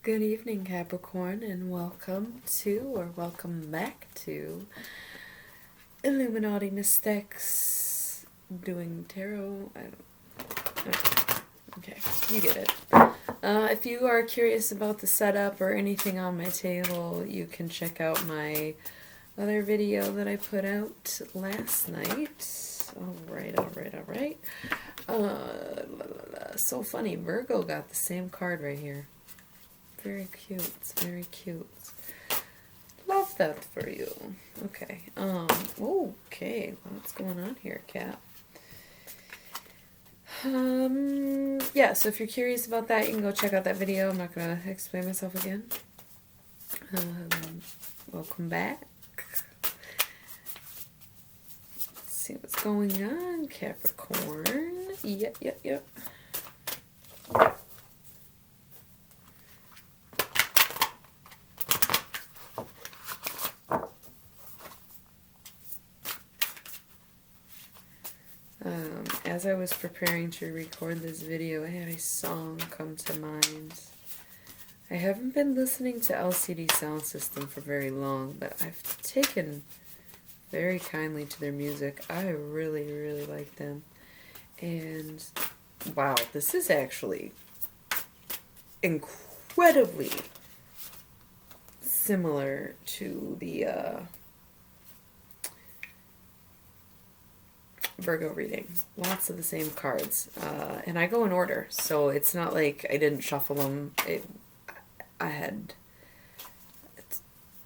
Good evening, Capricorn, and welcome to, or welcome back to, Illuminaughty Mystex, doing tarot. Okay, you get it. If you are curious about the setup or anything on my table, you can check out my other video that I put out last night. Alright. So funny, Virgo got the same card right here. Very cute. It's very cute. Love that for you. Okay. Okay. What's going on here, Cap? Yeah, so if you're curious about that, you can go check out that video. I'm not going to explain myself again. Welcome back. Let's see what's going on, Capricorn. Yep. As I was preparing to record this video, I had a song come to mind. I haven't been listening to LCD Sound System for very long, but I've taken very kindly to their music. I really like them. And wow, this is actually incredibly similar to the Virgo reading. Lots of the same cards. And I go in order, so it's not like I didn't shuffle them. I had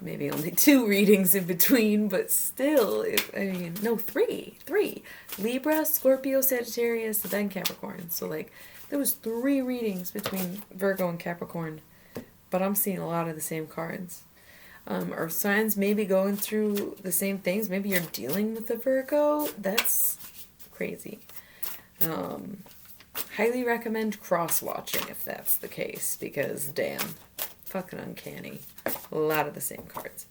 maybe only 2 readings in between, but still, three. Libra, Scorpio, Sagittarius, then Capricorn. So like, there was 3 readings between Virgo and Capricorn, but I'm seeing a lot of the same cards. Earth signs may be going through the same things. Maybe you're dealing with a Virgo. That's crazy. Highly recommend cross-watching if that's the case, because damn, fucking uncanny. A lot of the same cards.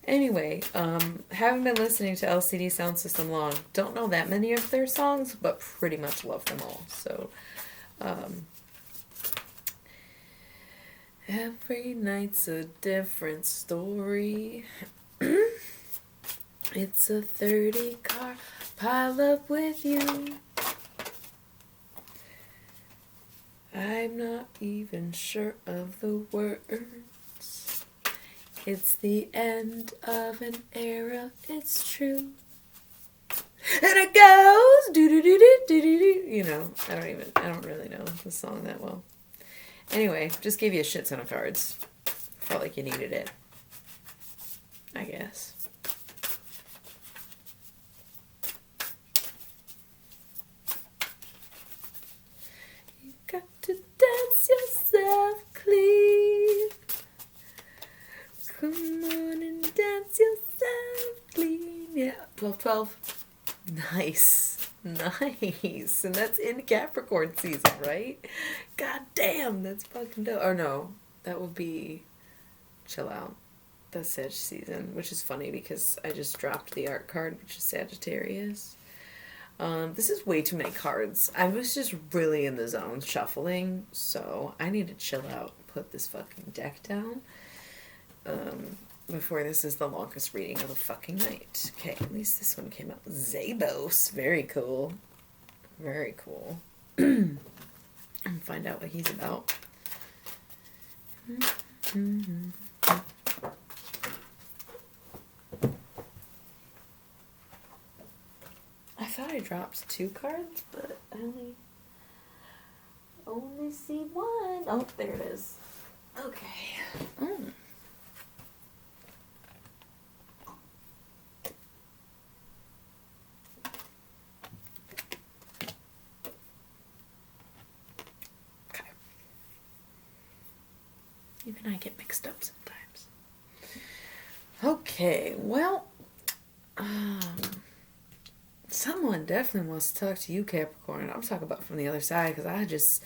Anyway, haven't been listening to LCD Sound System long. Don't know that many of their songs, but pretty much love them all. So, every night's a different story. It's a 30-car pile up with you. I'm not even sure of the words. It's the end of an era, it's true. And it goes do-do-do-do-do-do-do. You know, I don't really know the song that well. Anyway, just gave you a shit ton of cards. Felt like you needed it, I guess. You got to dance yourself clean. Come on and dance yourself clean. Yeah, 12-12. Nice. And that's in Capricorn season, right? God damn, that's fucking dope. Or no, that would be chill out. That's Sag season, which is funny because I just dropped the art card, which is Sagittarius. This is way too many cards. I was just really in the zone shuffling, so I need to chill out, put this fucking deck down. Before this is the longest reading of the fucking night. Okay, at least this one came out. Zabos. Very cool. Very cool. And find out what he's about. I thought I dropped 2 cards, but I only see 1. Oh, there it is. Okay. Even I get mixed up sometimes. Okay, well, someone definitely wants to talk to you, Capricorn. I'm talking about from the other side, because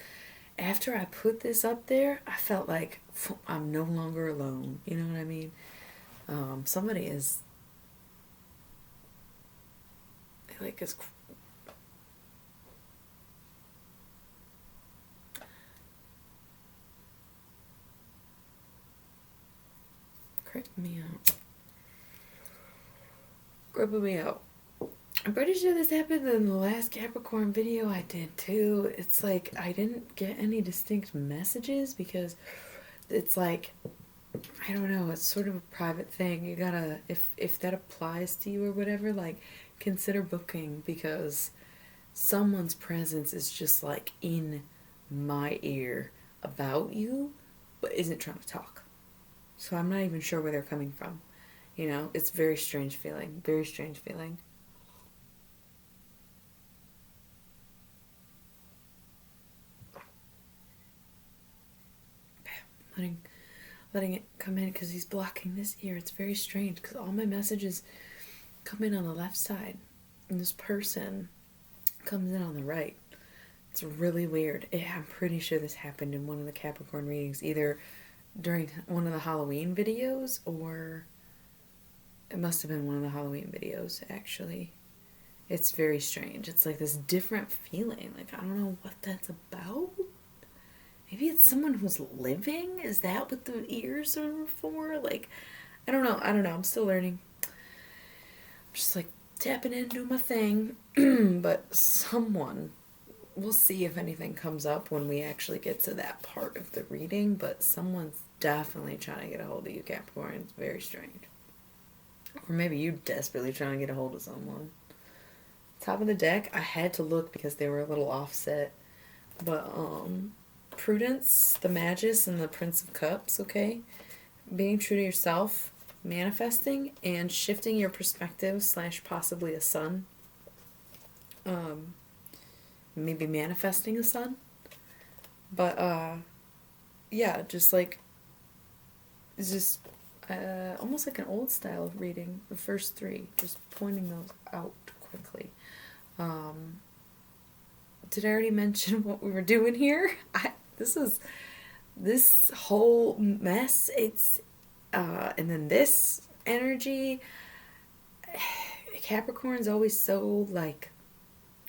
after I put this up there, I felt like I'm no longer alone. You know what I mean? Somebody is, like, is creeping me out. Gripping me out. I'm pretty sure this happened in the last Capricorn video I did too. It's like I didn't get any distinct messages because it's like, I don't know, it's sort of a private thing. You gotta, if that applies to you or whatever, like, consider booking, because someone's presence is just like in my ear about you, but isn't trying to talk. So I'm not even sure where they're coming from. You know, it's very strange feeling. Very strange feeling. Letting it come in because he's blocking this ear. It's very strange because all my messages come in on the left side and this person comes in on the right. It's really weird. I'm pretty sure this happened in one of the Capricorn readings, either during one of the Halloween videos, or it must have been one of the Halloween videos, actually. It's very strange. It's like this different feeling. Like, I don't know what that's about. Maybe it's someone who's living? Is that what the ears are for? Like, I don't know. I'm still learning. I'm just like tapping in, doing my thing. But someone, we'll see if anything comes up when we actually get to that part of the reading. But someone's definitely trying to get a hold of you, Capricorn. It's very strange. Or maybe you desperately trying to get a hold of someone. Top of the deck, I had to look because they were a little offset. But, Prudence, the Magus, and the Prince of Cups, okay? Being true to yourself, manifesting, and shifting your perspective / possibly a son. Maybe manifesting a son. But, yeah, just like, it's just almost like an old style reading, the first three, just pointing those out quickly. Did I already mention what we were doing here? This whole mess, it's, and then this energy, Capricorn's always so, like,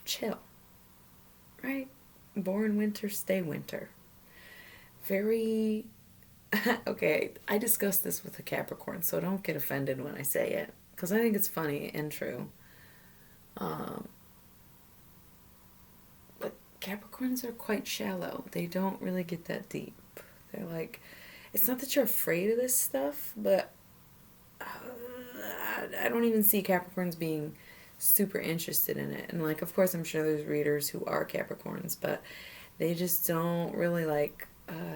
chill, right? Born winter, stay winter. Very, okay, I discussed this with a Capricorn, so don't get offended when I say it, because I think it's funny and true. But Capricorns are quite shallow. They don't really get that deep. They're like, it's not that you're afraid of this stuff, but I don't even see Capricorns being super interested in it. And like, of course, I'm sure there's readers who are Capricorns, but they just don't really like,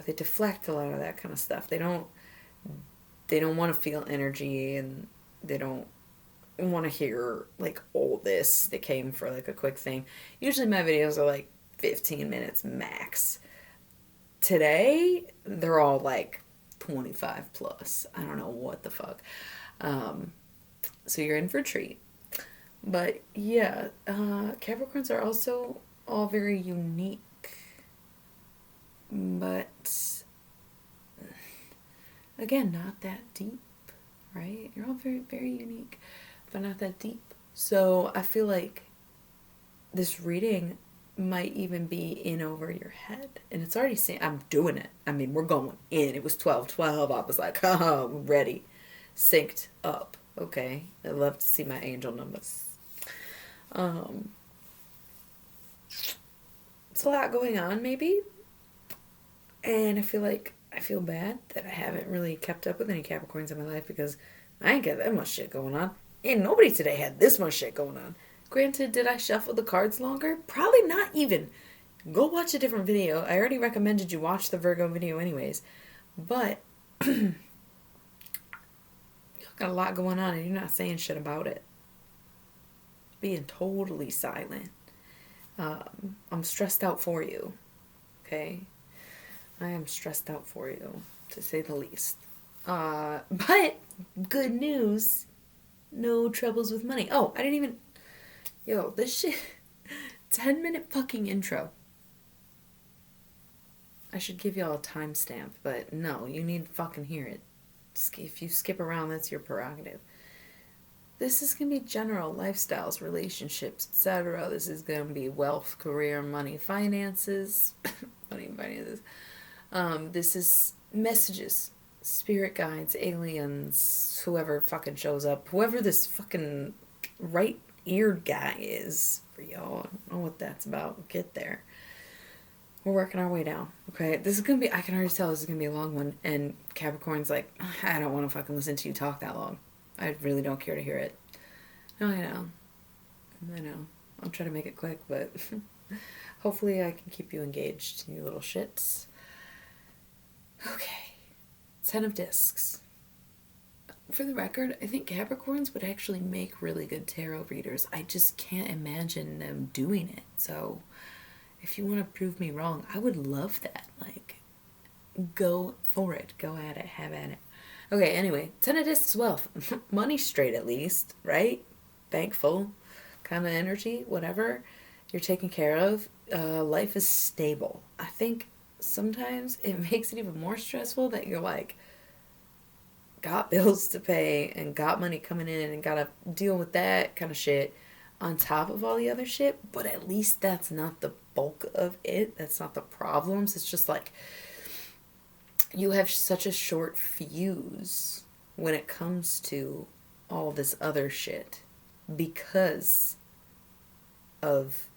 they deflect a lot of that kind of stuff. They don't want to feel energy, and they don't want to hear like all this. They came for like a quick thing. Usually my videos are like 15 minutes max. Today they're all like 25 plus. I don't know what the fuck. So you're in for a treat. But yeah, Capricorns are also all very unique, but again, not that deep, right? You're all very, very unique, but not that deep. So I feel like this reading might even be in over your head. And it's already saying, I'm doing it. I mean, we're going in. It was 12:12. I was like, oh, ready. Synced up. Okay. I love to see my angel numbers. It's a lot going on, maybe. And I feel bad that I haven't really kept up with any Capricorns in my life, because I ain't got that much shit going on. And nobody today had this much shit going on. Granted, did I shuffle the cards longer? Probably not even. Go watch a different video. I already recommended you watch the Virgo video anyways. But you got a lot going on and you're not saying shit about it. Being totally silent. I'm stressed out for you. Okay? I am stressed out for you, to say the least. But good news. No troubles with money. Oh, I didn't even... Yo, this shit... 10-minute fucking intro. I should give y'all a timestamp, but no, you need to fucking hear it. If you skip around, that's your prerogative. This is going to be general lifestyles, relationships, etc. This is going to be wealth, career, money, finances. Money and finances. This is messages. spirit guides, aliens, whoever fucking shows up, whoever this fucking right-eared guy is for y'all. I don't know what that's about. We'll get there. We're working our way down. Okay, this is gonna be, I can already tell this is gonna be a long one. And Capricorn's like, I don't want to fucking listen to you talk that long. I really don't care to hear it. No, I know. I'll try to make it quick, but hopefully I can keep you engaged, you little shits. Okay. 10 of Discs. For the record, I think Capricorns would actually make really good tarot readers. I just can't imagine them doing it. So if you want to prove me wrong, I would love that. Like, go for it. Go at it. Have at it. Okay, anyway, 10 of Discs wealth. Money straight at least, right? Thankful kind of energy, whatever. You're taken care of. Life is stable. I think sometimes it makes it even more stressful that you're like, got bills to pay and got money coming in and gotta deal with that kind of shit on top of all the other shit, but at least that's not the bulk of it. That's not the problems. It's just like you have such a short fuse when it comes to all this other shit because of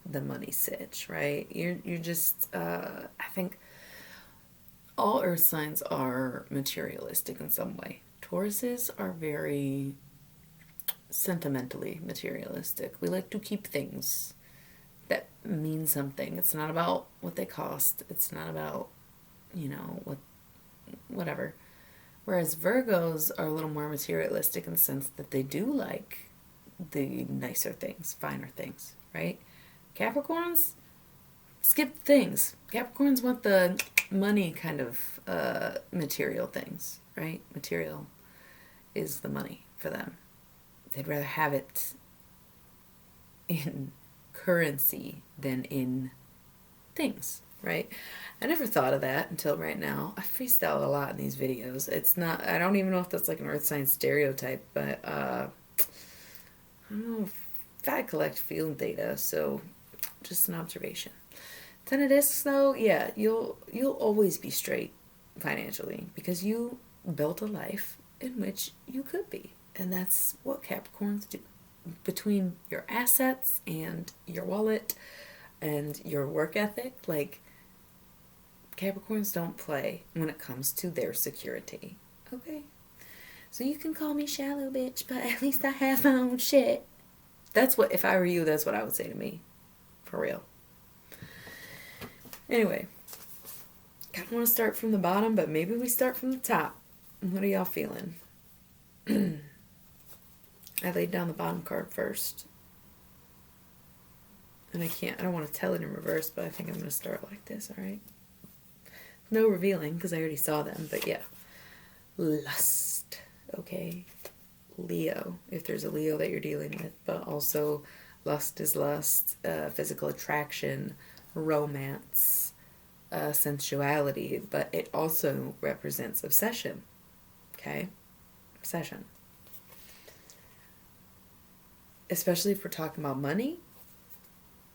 the money sitch, right? You're just I think all earth signs are materialistic in some way. Tauruses are very sentimentally materialistic. We like to keep things that mean something. It's not about what they cost. It's not about, whatever. Whereas Virgos are a little more materialistic in the sense that they do like the nicer things, finer things, right? Capricorns, skip things. Capricorns want the money kind of material things, right? Material is the money for them. They'd rather have it in currency than in things, right? I never thought of that until right now. I freestyle a lot in these videos. It's not, I don't even know if that's like an earth sign stereotype, but I don't know if I collect field data, so just an observation. 10 of Discs though, yeah, you'll always be straight financially because you built a life in which you could be. And that's what Capricorns do. Between your assets and your wallet and your work ethic, like, Capricorns don't play when it comes to their security. Okay? So you can call me shallow, bitch, but at least I have my own shit. That's what, if I were you, that's what I would say to me. For real. Anyway. I don't want to start from the bottom, but maybe we start from the top. What are y'all feeling? I laid down the bottom card first. And I don't want to tell it in reverse, but I think I'm going to start like this, alright? No revealing, because I already saw them, but yeah. Lust. Okay. Leo, if there's a Leo that you're dealing with, but also lust is lust, physical attraction, romance, sensuality, but it also represents obsession. Okay? Obsession. Especially if we're talking about money,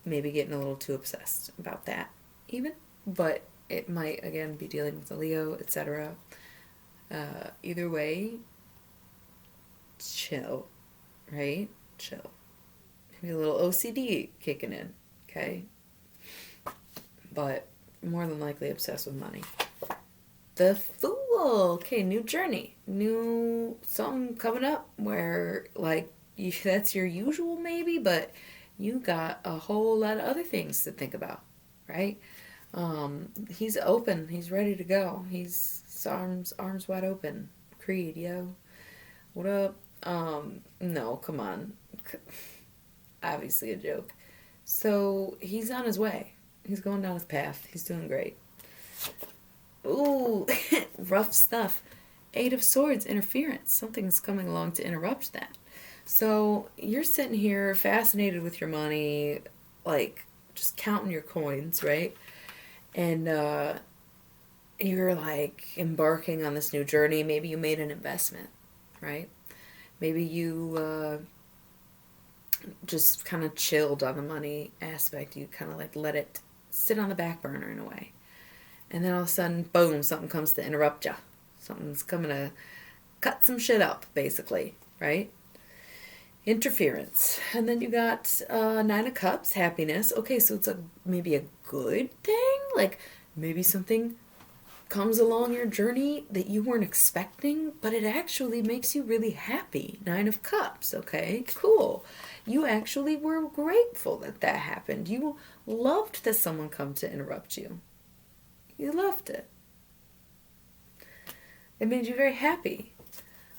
maybe getting a little too obsessed about that even, but it might again be dealing with a Leo, etc. Either way, chill, right? Chill. Maybe a little OCD kicking in, okay? But more than likely obsessed with money. The Fool. Okay, new journey. New something coming up where, like, that's your usual maybe, but you got a whole lot of other things to think about, right? He's open. He's ready to go. He's arms wide open. Creed, yo. What up? No, come on. Obviously a joke. So he's on his way. He's going down his path. He's doing great. Ooh, rough stuff. 8 of Swords, interference. Something's coming along to interrupt that. So you're sitting here fascinated with your money, like just counting your coins, right? And you're like embarking on this new journey. Maybe you made an investment, right? Maybe you just kind of chilled on the money aspect. You kind of like let it sit on the back burner in a way. And then all of a sudden, boom, something comes to interrupt you. Something's coming to cut some shit up, basically, right? Interference. And then you got Nine of Cups, happiness. Okay, so it's maybe a good thing? Like, maybe something comes along your journey that you weren't expecting, but it actually makes you really happy. Nine of Cups, okay? Cool. You actually were grateful that that happened. You loved that someone come to interrupt you. You loved it. It made you very happy.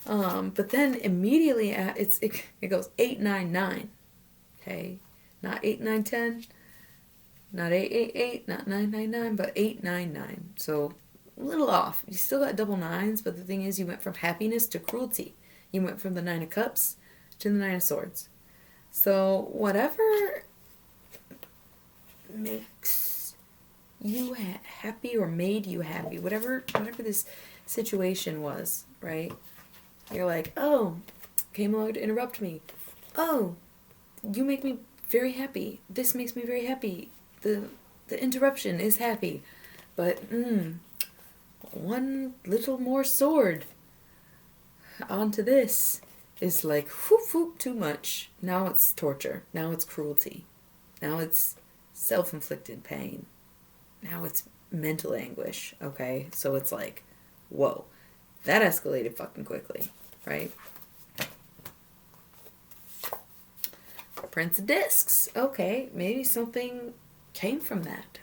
But then immediately it goes 8, 9, 9. Okay? Not 8, 9, 10. Not 8, 8, 8. Not 9, 9, 9. But 8, 9, 9. So a little off. You still got double nines, but the thing is you went from happiness to cruelty. You went from the Nine of Cups to the Nine of Swords. So whatever makes you happy or made you happy, whatever this situation was, right? You're like, oh, came along to interrupt me. Oh, you make me very happy. This makes me very happy. The interruption is happy. But, one little more sword onto this is like, whoop, whoop, too much. Now it's torture. Now it's cruelty. Now it's self-inflicted pain. Now it's mental anguish, okay? So it's like, whoa. That escalated fucking quickly, right? Prince of Discs. Okay, maybe something came from that.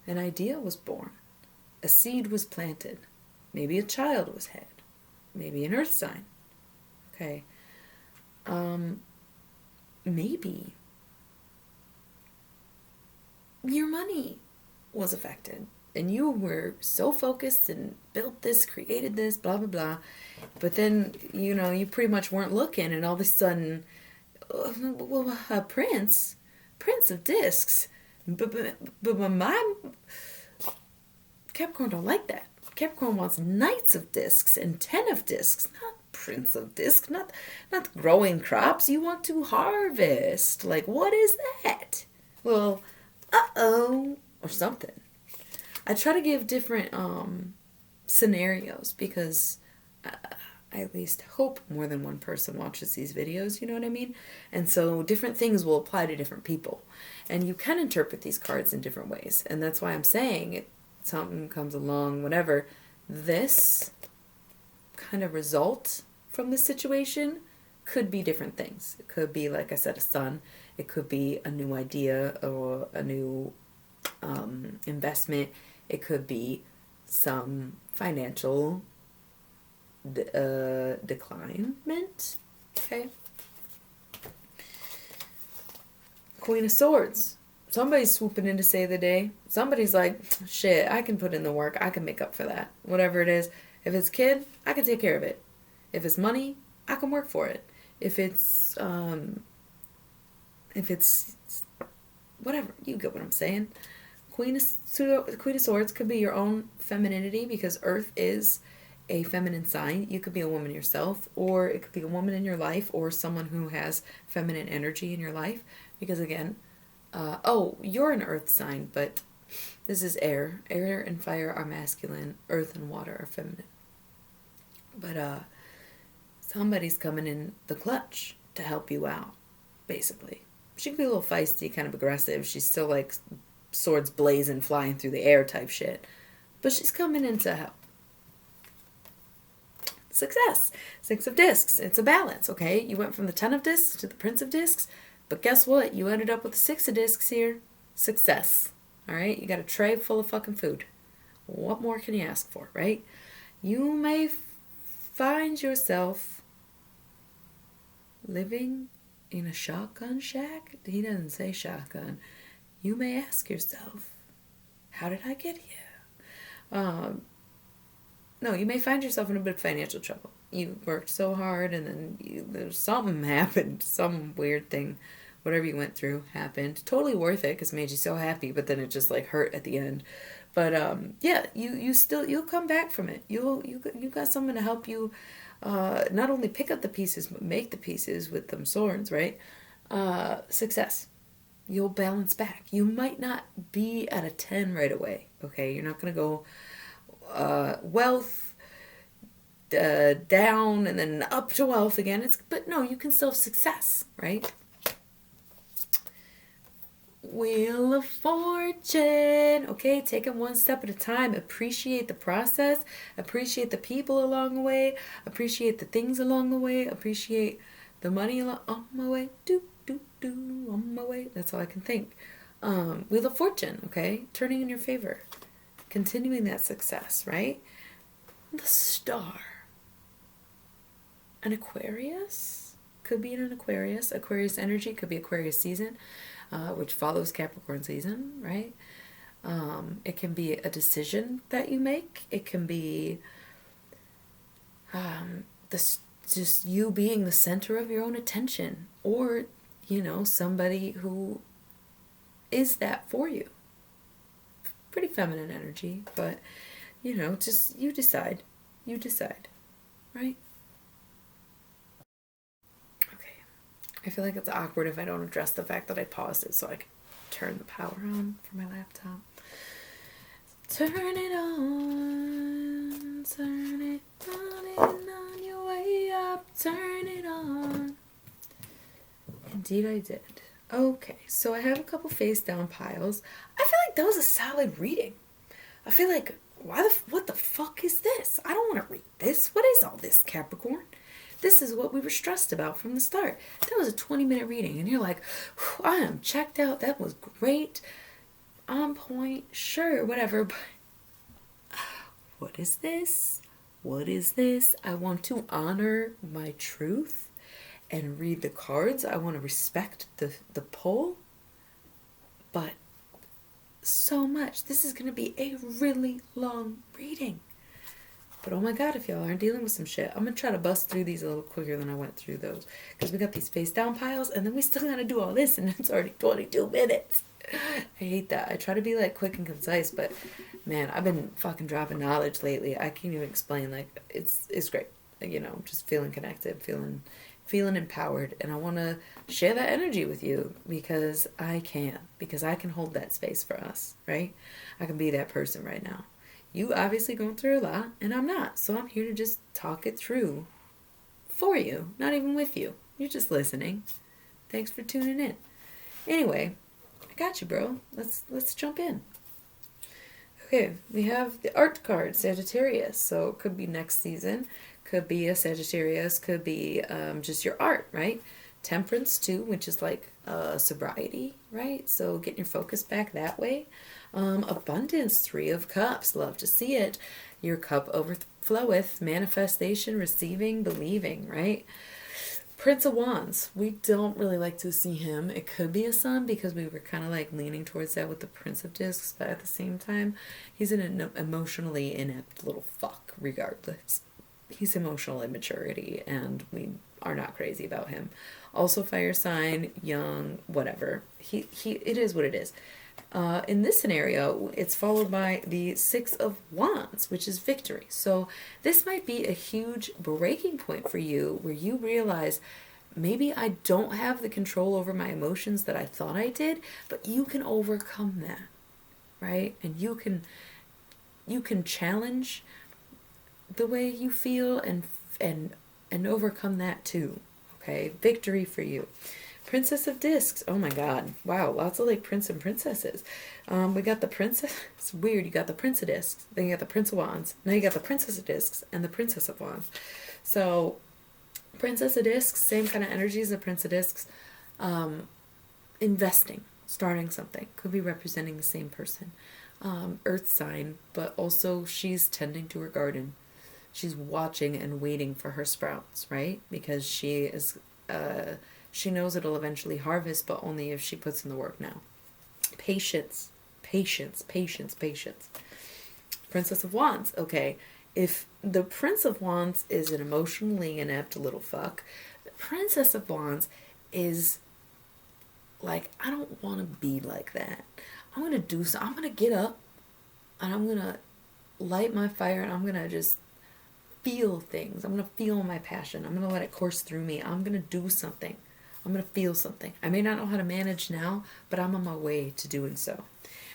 An idea was born. A seed was planted. Maybe a child was had. Maybe an earth sign. Okay. Maybe your money was affected. And you were so focused and built this, created this, blah, blah, blah. But then, you pretty much weren't looking. And all of a sudden, Prince of Discs. But my Capricorn don't like that. Capricorn wants Knights of Discs and 10 of Discs, not Prince of Discs, not growing crops. You want to harvest. Like, what is that? Well, or something. I try to give different scenarios because I at least hope more than one person watches these videos, you know what I mean? And so different things will apply to different people. And you can interpret these cards in different ways. And that's why I'm saying something comes along, whatever. This kind of result from this situation could be different things. It could be, like I said, a son. It could be a new idea or a new investment. It could be some financial declinement. Okay. Queen of Swords. Somebody's swooping in to save the day. Somebody's like, shit, I can put in the work. I can make up for that. Whatever it is. If it's kid, I can take care of it. If it's money, I can work for it. If it's whatever. You get what I'm saying. Queen of Swords could be your own femininity because Earth is a feminine sign. You could be a woman yourself, or it could be a woman in your life, or someone who has feminine energy in your life. Because again, you're an Earth sign, but this is air. Air and fire are masculine. Earth and water are feminine. But somebody's coming in the clutch to help you out, basically. She could be a little feisty, kind of aggressive. She's still like swords blazing, flying through the air type shit. But she's coming in to help. Success. 6 of Discs. It's a balance, okay? You went from the 10 of Discs to the Prince of Discs. But guess what? You ended up with the 6 of Discs here. Success. Alright? You got a tray full of fucking food. What more can you ask for, right? You may find yourself living in a shotgun shack. He doesn't say shotgun. You may ask yourself, how did I get here? No, you may find yourself in a bit of financial trouble. You worked so hard and then there's something happened, some weird thing, whatever you went through happened. Totally worth it because it made you so happy, but then it just like hurt at the end. But yeah, you'll come back from it. You got someone to help you not only pick up the pieces but make the pieces with them swords, right? Success. You'll balance back. You might not be at a 10 right away, okay? You're not going to go wealth, down and then up to wealth again. But no, you can still have success, right? Wheel of Fortune. Okay, take it one step at a time. Appreciate the process. Appreciate the people along the way. Appreciate the things along the way. Appreciate the money on my way. On my way. That's all I can think. Wheel of Fortune, okay? Turning in your favor. Continuing that success, right? The Star. An Aquarius? Could be an Aquarius. Aquarius energy. Could be Aquarius season. Which follows Capricorn season, right? It can be a decision that you make. It can be just you being the center of your own attention, or somebody who is that for you. Pretty feminine energy, but just you decide, right? I feel like it's awkward if I don't address the fact that I paused it so I can turn the power on for my laptop. Turn it on your way up, turn it on. Indeed I did. Okay, so I have a couple face down piles. I feel like that was a solid reading. I feel like, what the fuck is this? I don't want to read this. What is all this, Capricorn? This is what we were stressed about from the start. That was a 20-minute reading, and you're like, I am checked out. That was great. On point. Sure, whatever. But what is this? What is this? I want to honor my truth and read the cards. I want to respect the pull. But so much. This is going to be a really long reading. But oh my god, if y'all aren't dealing with some shit, I'm going to try to bust through these a little quicker than I went through those. Because we got these face down piles, and then we still got to do all this, and it's already 22 minutes. I hate that. I try to be like quick and concise, but man, I've been fucking dropping knowledge lately. I can't even explain. Like, it's great. Just feeling connected, feeling empowered, and I want to share that energy with you because I can hold that space for us, right? I can be that person right now. You obviously going through a lot, and I'm not. So I'm here to just talk it through for you, not even with you. You're just listening. Thanks for tuning in. Anyway, I got you, bro. Let's jump in. Okay, we have the art card, Sagittarius. So it could be next season, could be a Sagittarius, could be just your art, right? Temperance too, which is like sobriety, right? So getting your focus back that way. Abundance, 3 of Cups, love to see it. Your cup overfloweth, manifestation, receiving, believing, right? Prince of Wands, we don't really like to see him. It could be a son because we were kind of like leaning towards that with the Prince of Discs, but at the same time, he's an emotionally inept little fuck regardless. He's emotional immaturity, and we are not crazy about him. Also fire sign, young, whatever. It is what it is. In this scenario, it's followed by the 6 of Wands, which is victory. So this might be a huge breaking point for you where you realize maybe I don't have the control over my emotions that I thought I did, but you can overcome that, right? And you can challenge the way you feel and overcome that too. Okay, victory for you. Princess of Discs. Oh my god. Wow, lots of like prince and princesses. We got the princess. It's weird. You got the Prince of Discs. Then you got the Prince of Wands. Now you got the Princess of Discs and the Princess of Wands. So, Princess of Discs, same kind of energy as the Prince of Discs. Investing, starting something. Could be representing the same person. Earth sign, but also she's tending to her garden. She's watching and waiting for her sprouts, right? Because she is... she knows it'll eventually harvest, but only if she puts in the work now. Patience. Princess of Wands. Okay, if the Prince of Wands is an emotionally inept little fuck, the Princess of Wands is like, I don't want to be like that. I'm going to do something. I'm going to get up and I'm going to light my fire and I'm going to just feel things. I'm going to feel my passion. I'm going to let it course through me. I'm going to do something. I'm going to feel something. I may not know how to manage now, but I'm on my way to doing so.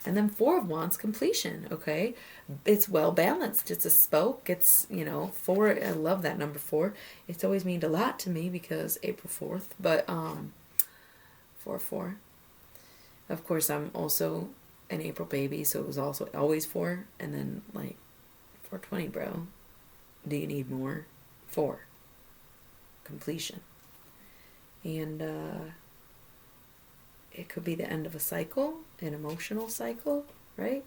And then Four of Wands, completion, okay? It's well balanced. It's a spoke. It's, you know, 4, I love that number 4. It's always meaned a lot to me because April 4th, but 4-4. Of course, I'm also an April baby, so it was also always 4, and then like 420, bro. Do you need more? 4. Completion. And it could be the end of a cycle, an emotional cycle, right?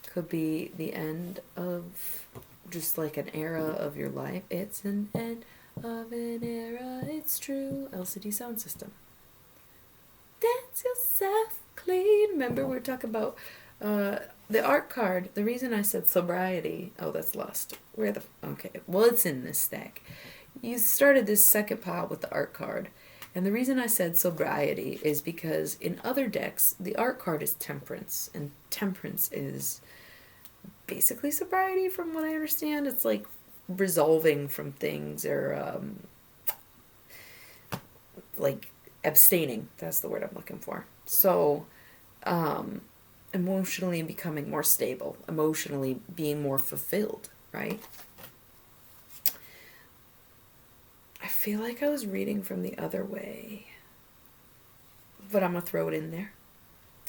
Could be the end of just like an era of your life. It's an end of an era, it's true. LCD sound system. Dance yourself clean. Remember we were talking about the art card. The reason I said sobriety. Oh, that's lost. Where the... Okay. Well, it's in this stack. You started this second pile with the art card. And the reason I said sobriety is because in other decks, the art card is temperance. And temperance is basically sobriety from what I understand. It's like resolving from things or like abstaining. That's the word I'm looking for. So emotionally becoming more stable, emotionally being more fulfilled, right? I feel like I was reading from the other way, but I'm gonna throw it in there.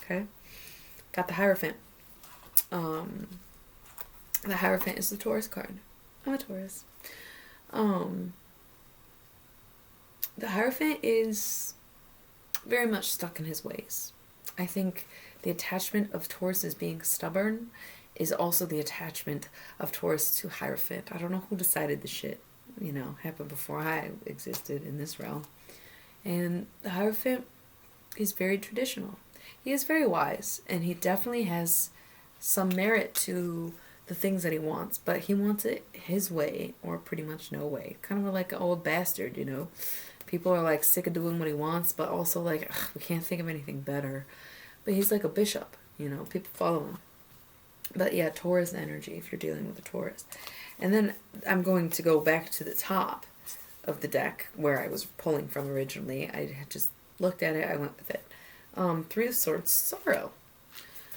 Okay, got the Hierophant. The Hierophant is the Taurus card. I'm a Taurus. The Hierophant is very much stuck in his ways. I think the attachment of Taurus as being stubborn is also the attachment of Taurus to Hierophant. I don't know who decided the shit, you know, happened before I existed in this realm. And the Hierophant is very traditional. He is very wise, and he definitely has some merit to the things that he wants, but he wants it his way or pretty much no way. Kind of like an old bastard, you know. People are like sick of doing what he wants, but also like, we can't think of anything better. But he's like a bishop, you know, people follow him. But yeah, Taurus energy if you're dealing with a Taurus. And then I'm going to go back to the top of the deck where I was pulling from originally. I had just looked at it, I went with it. 3 of Swords, sorrow.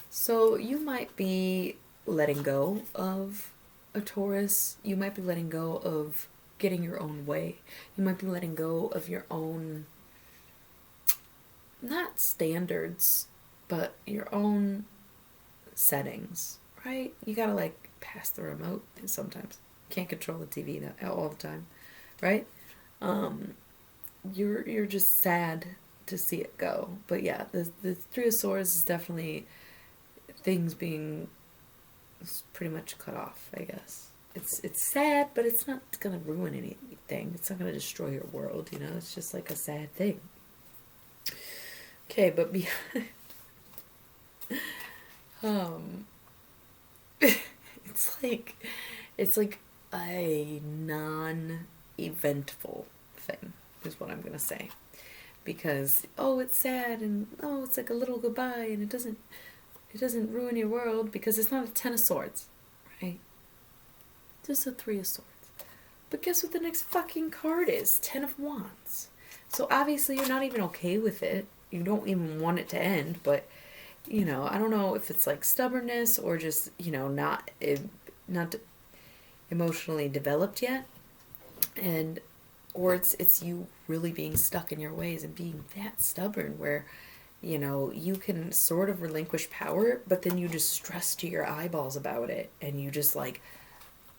So you might be letting go of a Taurus. You might be letting go of getting your own way. You might be letting go of your own, not standards, but your own settings, right? You gotta like pass the remote sometimes. Can't control the TV all the time, right? You're just sad to see it go. But yeah, the 3 of Swords is definitely things being pretty much cut off, I guess. It's sad, but it's not gonna ruin anything. It's not gonna destroy your world, you know. It's just like a sad thing. Okay, but it's like a non-eventful thing is what I'm gonna say, because it's sad and it's like a little goodbye and it doesn't ruin your world because it's not a 10 of Swords, right? Just a 3 of Swords. But guess what the next fucking card is? 10 of Wands. So obviously you're not even okay with it. You don't even want it to end, but you know, I don't know if it's like stubbornness or just, you know, not emotionally developed yet, and or it's you really being stuck in your ways and being that stubborn where, you know, you can sort of relinquish power, but then you just stress to your eyeballs about it and you just like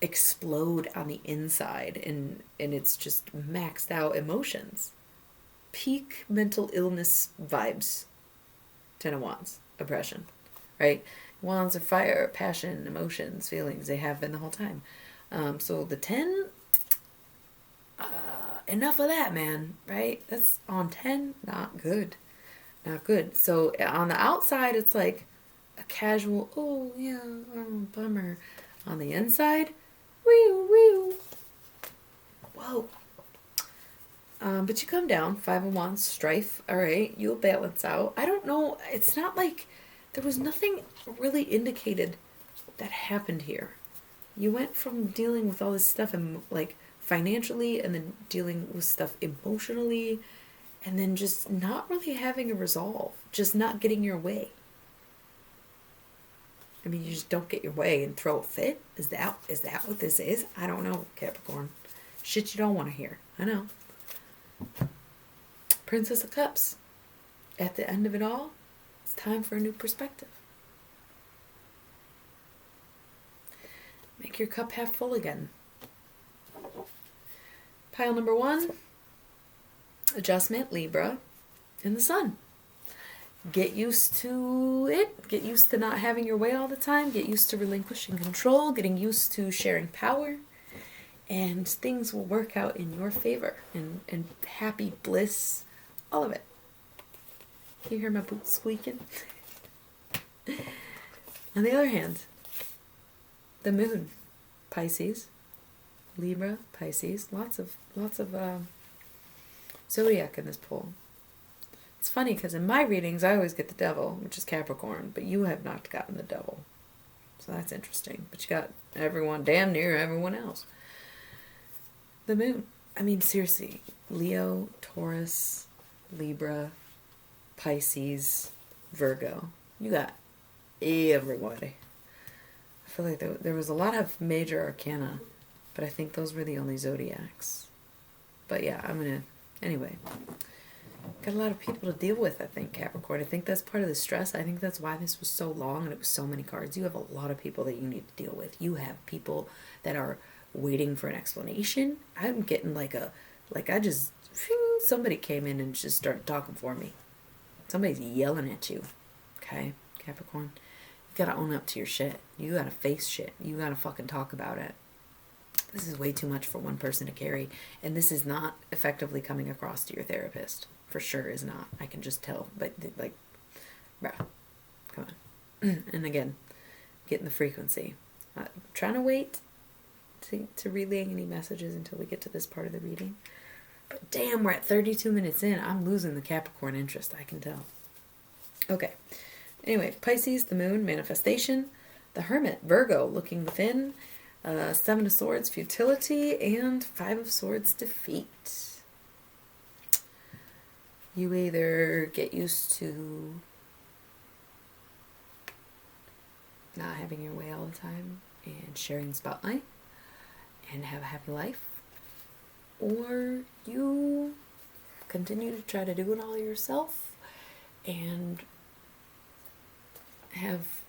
explode on the inside, and it's just maxed out emotions. Peak mental illness vibes. 10 of Wands. Oppression, right? Wands are fire, passion, emotions, feelings. They have been the whole time. So the 10, enough of that, man, right? That's on 10, not good. Not good. So on the outside, it's like a casual, oh, yeah, oh, bummer. On the inside, wee wee. Whoa. But you come down, 5 of Wands, strife, all right, you'll balance out. I don't know, it's not like there was nothing really indicated that happened here. You went from dealing with all this stuff and like financially, and then dealing with stuff emotionally, and then just not really having a resolve, just not getting your way. I mean, you just don't get your way and throw a fit? Is that what this is? I don't know, Capricorn. Shit you don't want to hear. I know. Princess of Cups. At the end of it all, it's time for a new perspective. Make your cup half full again. Pile number 1, adjustment, Libra, in the sun. Get used to it. Get used to not having your way all the time. Get used to relinquishing control. Getting used to sharing power. And things will work out in your favor. And happy bliss. All of it. You hear my boots squeaking? On the other hand, the moon, Pisces, Libra, Pisces, lots of zodiac in this poll. It's funny because in my readings I always get the devil, which is Capricorn, but you have not gotten the devil. So that's interesting. But you got everyone, damn near everyone else. The moon. I mean, seriously. Leo, Taurus, Libra, Pisces, Virgo. You got everybody. I feel like there was a lot of major arcana, but I think those were the only zodiacs. But yeah, anyway. Got a lot of people to deal with, I think, Capricorn. I think that's part of the stress. I think that's why this was so long and it was so many cards. You have a lot of people that you need to deal with. You have people that are waiting for an explanation. I'm getting somebody came in and just started talking for me. Somebody's yelling at you. Okay, Capricorn? You gotta own up to your shit. You gotta face shit. You gotta fucking talk about it. This is way too much for one person to carry. And this is not effectively coming across to your therapist. For sure is not. I can just tell. But, like, bruh, come on. And again, getting the frequency. I'm trying to wait to relaying any messages until we get to this part of the reading. But damn, we're at 32 minutes in. I'm losing the Capricorn interest, I can tell. Okay. Anyway, Pisces, the moon, manifestation. The Hermit, Virgo, looking within. 7 of Swords, futility. And 5 of Swords, defeat. You either get used to not having your way all the time and sharing the spotlight and have a happy life, or you continue to try to do it all yourself and have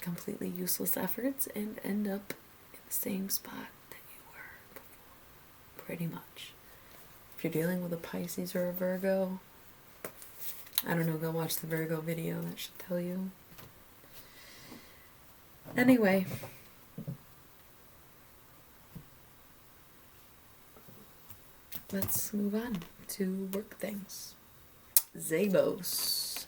completely useless efforts and end up in the same spot that you were before, pretty much. If you're dealing with a Pisces or a Virgo, I don't know, go watch the Virgo video, that should tell you. Anyway. Let's move on to work things. Zabos.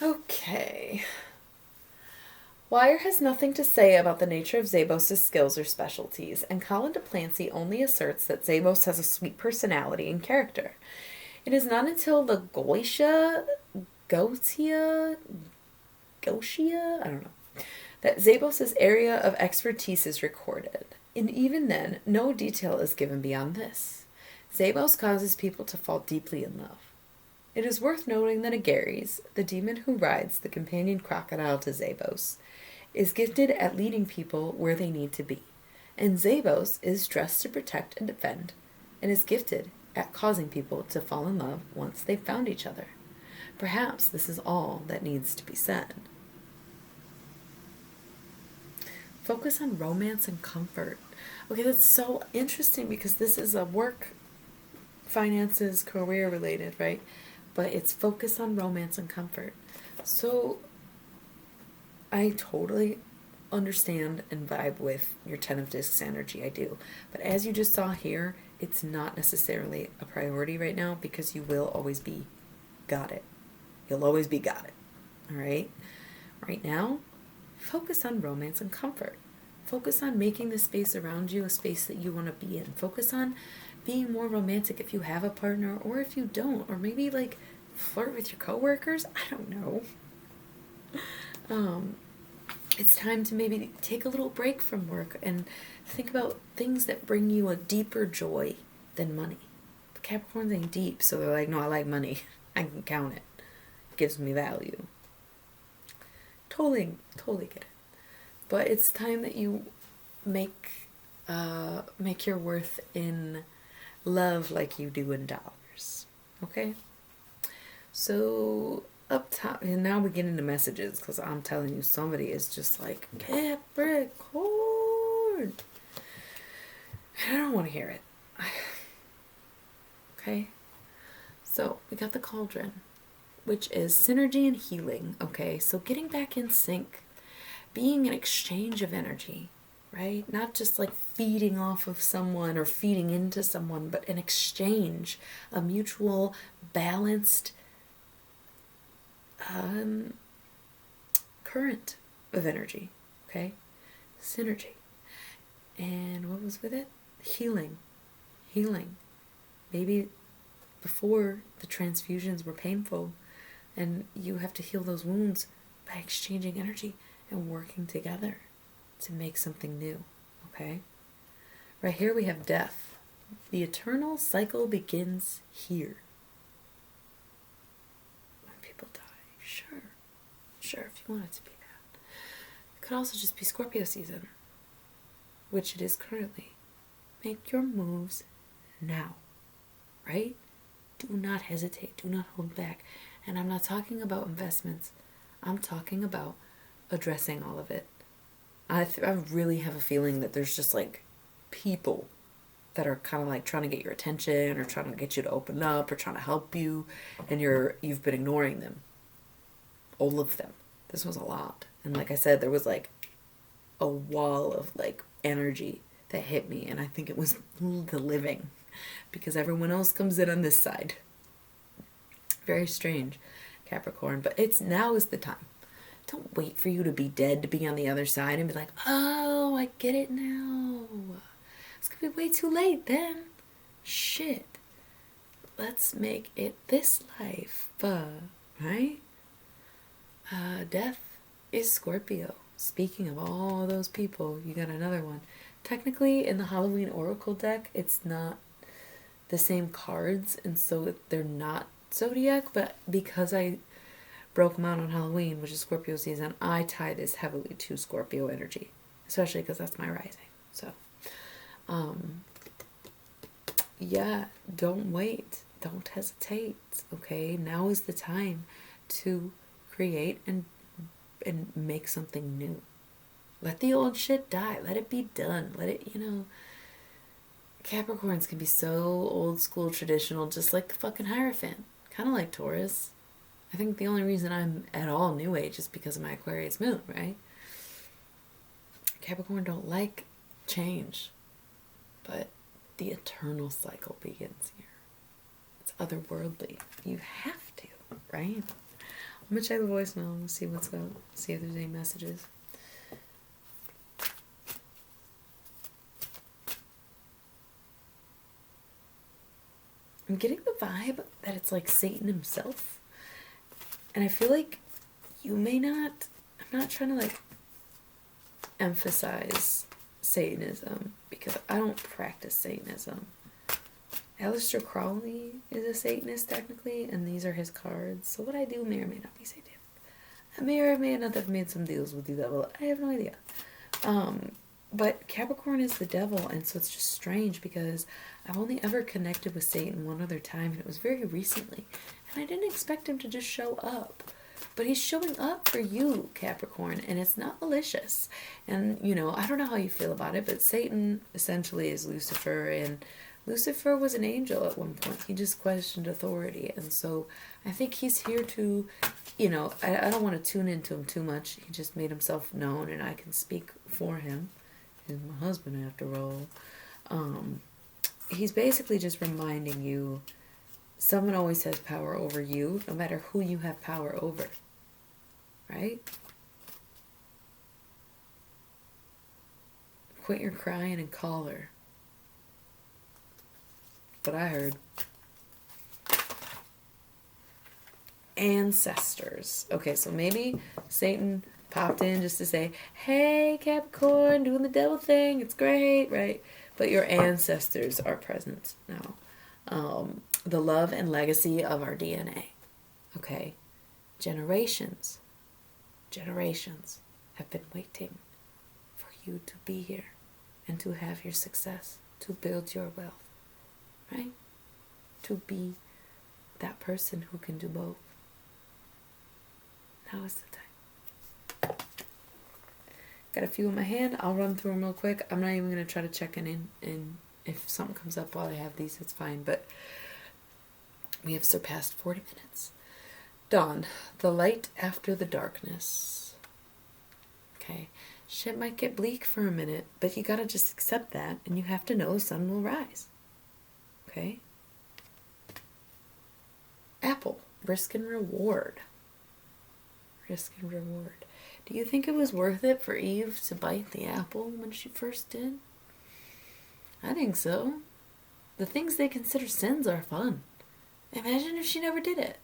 Okay. Wire has nothing to say about the nature of Zabos' skills or specialties, and Colin de Plancy only asserts that Zabos has a sweet personality and character. It is not until the Goetia, I don't know, that Zabos' area of expertise is recorded, and even then, no detail is given beyond this. Zabos causes people to fall deeply in love. It is worth noting that Agares, the demon who rides the companion crocodile to Zabos, is gifted at leading people where they need to be, and Zabos is dressed to protect and defend, and is gifted at causing people to fall in love once they've found each other. Perhaps this is all that needs to be said. Focus on romance and comfort. Okay, that's so interesting because this is a work, finances, career related, right? But it's focused on romance and comfort. So I totally understand and vibe with your 10 of Discs energy, I do. But as you just saw here, it's not necessarily a priority right now because you will always be got it. You'll always be got it. All right? Right now, focus on romance and comfort. Focus on making the space around you a space that you want to be in. Focus on being more romantic if you have a partner or if you don't. Or maybe like flirt with your coworkers. I don't know. it's time to maybe take a little break from work and think about things that bring you a deeper joy than money. But Capricorns ain't deep, so they're like, no, I like money. I can count it. It gives me value. Totally get it. But it's time that you make your worth in love like you do in dollars. Okay? So up top, and now we get into messages, because I'm telling you, somebody is just like, Capricorn. And I don't want to hear it. Okay? So we got the cauldron, which is synergy and healing. Okay? So getting back in sync, being an exchange of energy, right? Not just like feeding off of someone or feeding into someone, but an exchange, a mutual, balanced current of energy. Okay? Synergy. And what was with it? Healing. Maybe before the transfusions were painful, and you have to heal those wounds by exchanging energy and working together to make something new. Okay? Right here we have death. The eternal cycle begins here. When people die. Sure, if you want it to be that. It could also just be Scorpio season, which it is currently. Make your moves now, right? Do not hesitate. Do not hold back. And I'm not talking about investments. I'm talking about addressing all of it. I really have a feeling that there's just like people that are kind of like trying to get your attention or trying to get you to open up or trying to help you, and you've been ignoring them. All of them. This was a lot. And like I said, there was like a wall of like energy that hit me, and I think it was the living, because everyone else comes in on this side. Very strange, Capricorn, but now is the time. Don't wait for you to be dead to be on the other side and be like, oh, I get it now. It's gonna be way too late then. Shit. Let's make it this life, right? Death is Scorpio. Speaking of all those people, you got another one. Technically, in the Halloween Oracle deck, it's not the same cards, and so they're not zodiac, but because I broke them out on Halloween, which is Scorpio season, I tie this heavily to Scorpio energy, especially because that's my rising. So, yeah, don't wait. Don't hesitate, okay? Now is the time to create and make something new. Let the old shit die. Let it be done. Let it, Capricorns can be so old school traditional, just like the fucking Hierophant. Kind of like Taurus. I think the only reason I'm at all new age is because of my Aquarius moon, right? Capricorn don't like change. But the eternal cycle begins here. It's otherworldly. You have to, right? I'm going to check the voicemail and see what's up. See if there's any messages. I'm getting the vibe that it's like Satan himself. And I feel like you may not... I'm not trying to like emphasize Satanism because I don't practice Satanism. Aleister Crowley is a Satanist technically, and these are his cards. So what I do may or may not be satanic. I may or may not have made some deals with the devil. I have no idea. But Capricorn is the devil, and so it's just strange because I've only ever connected with Satan one other time, and it was very recently. And I didn't expect him to just show up. But he's showing up for you, Capricorn, and it's not malicious. And, I don't know how you feel about it, but Satan essentially is Lucifer, and Lucifer was an angel at one point. He just questioned authority, and so I think he's here to, I don't want to tune into him too much. He just made himself known, and I can speak for him. He's my husband, after all. He's basically just reminding you someone always has power over you, no matter who you have power over. Right? Quit your crying and call her. What I heard. Ancestors. Okay, so maybe Satan popped in just to say, hey, Capricorn, doing the devil thing. It's great, right? But your ancestors are present now. The love and legacy of our DNA. Okay? Generations have been waiting for you to be here and to have your success, to build your wealth, right? To be that person who can do both. Now is the time. Got a few in my hand. I'll run through them real quick. I'm not even going to try to check in, and if something comes up while I have these, it's fine. But we have surpassed 40 minutes. Dawn, the light after the darkness. Okay. Shit might get bleak for a minute, but you gotta just accept that, and you have to know the sun will rise. Okay? Apple, risk and reward. Risk and reward. Do you think it was worth it for Eve to bite the apple when she first did? I think so. The things they consider sins are fun. Imagine if she never did it.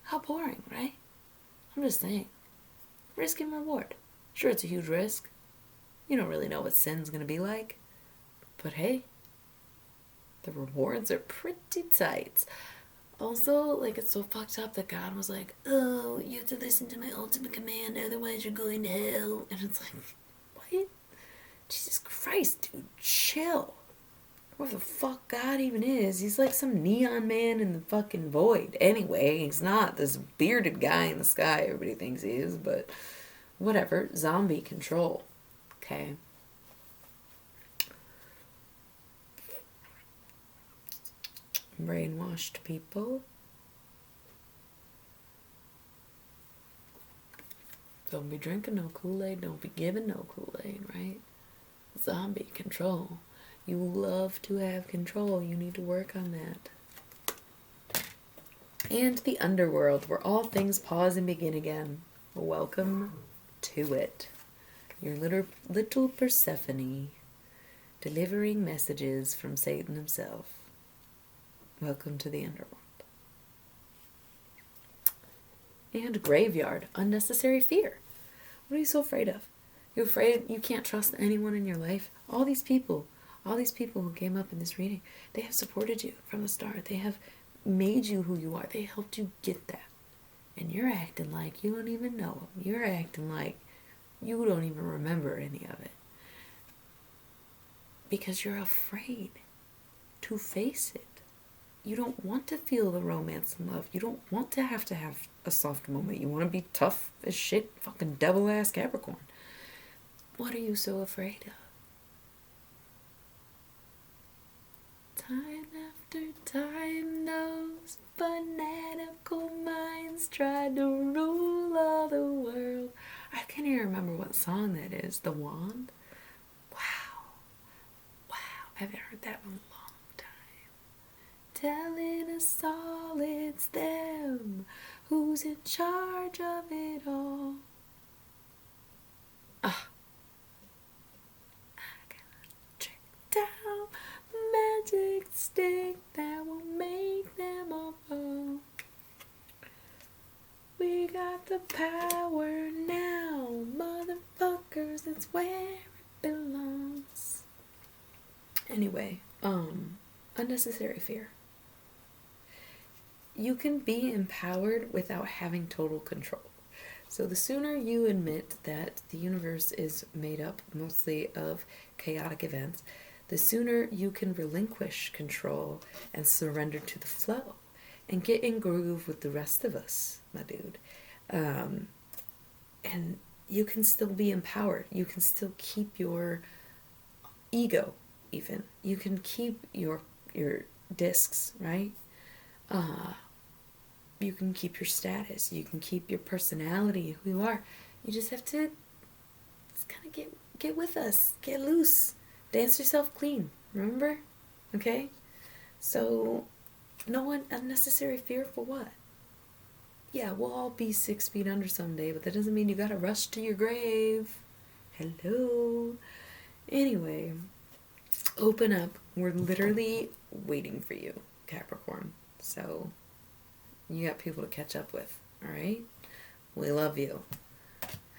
How boring, right? I'm just saying. Risk and reward. Sure, it's a huge risk. You don't really know what sin's gonna be like. But hey, the rewards are pretty tight. Also, like, it's so fucked up that God was like, oh, you have to listen to my ultimate command, otherwise you're going to hell. And it's like, what? Jesus Christ, dude, chill. What the fuck God even is? He's like some neon man in the fucking void. Anyway, he's not this bearded guy in the sky everybody thinks he is, but whatever. Zombie control. Okay. Brainwashed people. Don't be drinking no Kool-Aid. Don't be giving no Kool-Aid, right? Zombie control. You love to have control. You need to work on that. And the underworld, where all things pause and begin again. Welcome to it. Your little Persephone, delivering messages from Satan himself. Welcome to the underworld. And graveyard, unnecessary fear. What are you so afraid of? You're afraid you can't trust anyone in your life? All these people who came up in this reading, they have supported you from the start. They have made you who you are. They helped you get that. And you're acting like you don't even know them. You're acting like you don't even remember any of it. Because you're afraid to face it. You don't want to feel the romance and love. You don't want to have a soft moment. You want to be tough as shit, fucking devil-ass Capricorn. What are you so afraid of? Time after time, those fanatical minds tried to rule all the world. I can't even remember what song that is. The Wand? Wow. I haven't heard that in a long time. Telling us all it's them who's in charge of it all. I got a trick down magic stick that will make them all fall. We got the power now, motherfuckers, it's where it belongs. Anyway, unnecessary fear. You can be empowered without having total control. So the sooner you admit that the universe is made up mostly of chaotic events, the sooner you can relinquish control and surrender to the flow and get in groove with the rest of us, my dude. And you can still be empowered. You can still keep your ego, even. You can keep your discs, right? You can keep your status. You can keep your personality, who you are. You just have to just kind of get with us. Get loose. Dance yourself clean, remember? Okay? So, no unnecessary fear for what? Yeah, we'll all be 6 feet under someday, but that doesn't mean you gotta rush to your grave. Hello? Anyway, open up. We're literally waiting for you, Capricorn. So, you got people to catch up with, alright? We love you.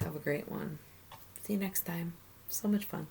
Have a great one. See you next time. So much fun.